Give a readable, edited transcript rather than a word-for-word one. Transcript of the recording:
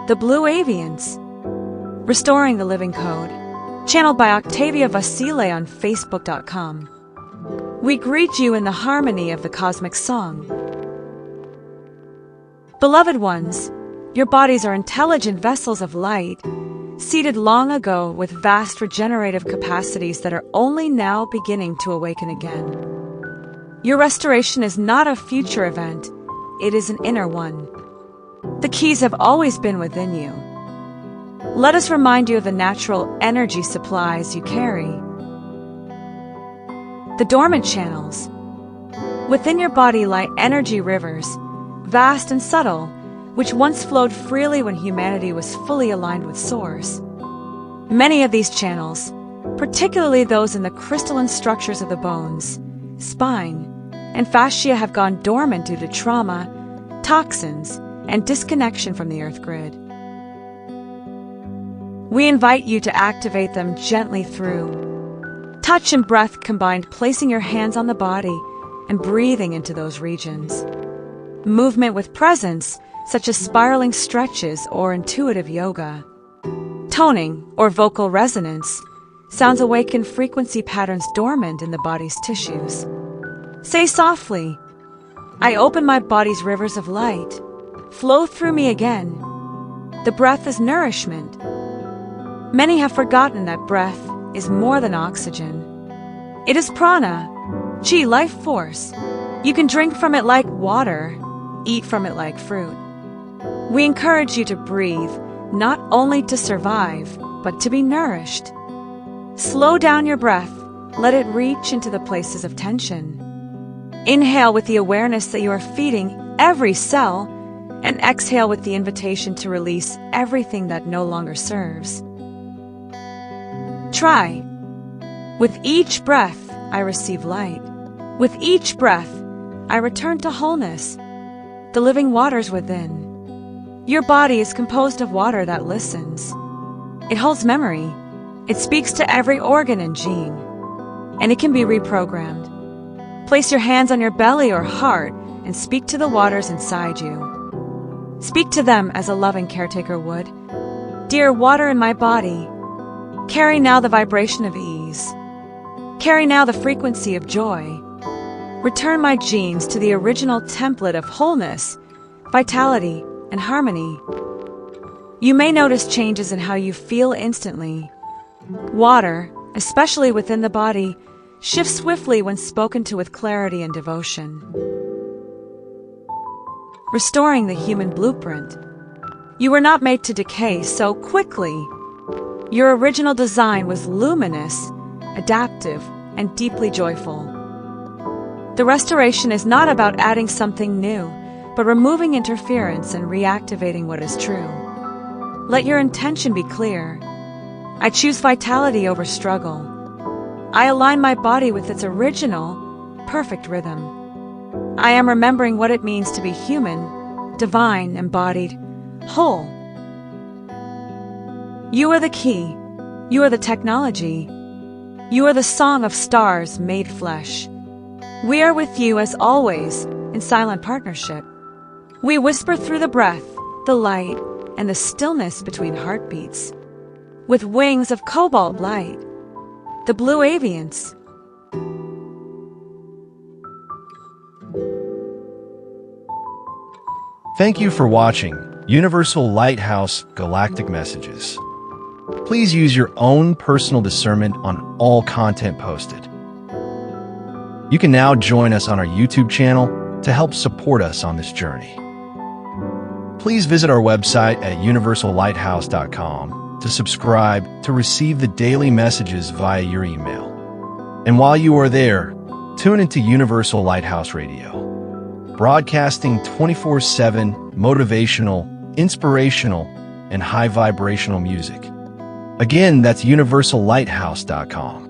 The Blue Avians. Restoring the Living Code. Channeled by Octavia Vasile on Facebook.com. We greet you in the harmony of the cosmic song. Beloved ones, your bodies are intelligent vessels of light, seeded long ago with vast regenerative capacities that are only now beginning to awaken again. Your restoration is not a future event, it is an inner one. The keys have always been within you. Let us remind you of the natural energy supplies you carry. The dormant channels. Within your body lie energy rivers, vast and subtle, which once flowed freely when humanity was fully aligned with Source. Many of these channels, particularly those in the crystalline structures of the bones, spine, and fascia, have gone dormant due to trauma, toxins, and disconnection from the Earth grid. We invite you to activate them gently through touch and breath combined, placing your hands on the body and breathing into those regions. Movement with presence, such as spiraling stretches or intuitive yoga. Toning, or vocal resonance, sounds awaken frequency patterns dormant in the body's tissues. Say softly, "I open my body's rivers of light. Flow through me again." The breath is nourishment. Many have forgotten that breath is more than oxygen. It is prana, chi, life force. You can drink from it like water, eat from it like fruit. We encourage you to breathe, not only to survive, but to be nourished. Slow down your breath, let it reach into the places of tension. Inhale with the awareness that you are feeding every cell, and exhale with the invitation to release everything that no longer serves. Try. With each breath, I receive light. With each breath, I return to wholeness, the living waters within. Your body is composed of water that listens. It holds memory. It speaks to every organ and gene, and it can be reprogrammed. Place your hands on your belly or heart and speak to the waters inside you. Speak to them as a loving caretaker would. Dear water in my body, carry now the vibration of ease. Carry now the frequency of joy. Return my genes to the original template of wholeness, vitality, and harmony. You may notice changes in how you feel instantly. Water, especially within the body, shifts swiftly when spoken to with clarity and devotion. Restoring the human blueprint. You were not made to decay so quickly. Your original design was luminous, adaptive, and deeply joyful. The restoration is not about adding something new, but removing interference and reactivating what is true. Let your intention be clear. I choose vitality over struggle. I align my body with its original, perfect rhythm. I am remembering what it means to be human, divine, embodied, whole. You are the key. You are the technology. You are the song of stars made flesh. We are with you as always, in silent partnership. We whisper through the breath, the light, and the stillness between heartbeats. With wings of cobalt light, the Blue Avians. Thank you for watching Universal Lighthouse Galactic Messages. Please use your own personal discernment on all content posted. You can now join us on our YouTube channel to help support us on this journey. Please visit our website at universallighthouse.com to subscribe to receive the daily messages via your email. And while you are there, tune into Universal Lighthouse Radio, broadcasting 24/7 motivational, inspirational, and high vibrational music. Again, that's universallighthouse.com.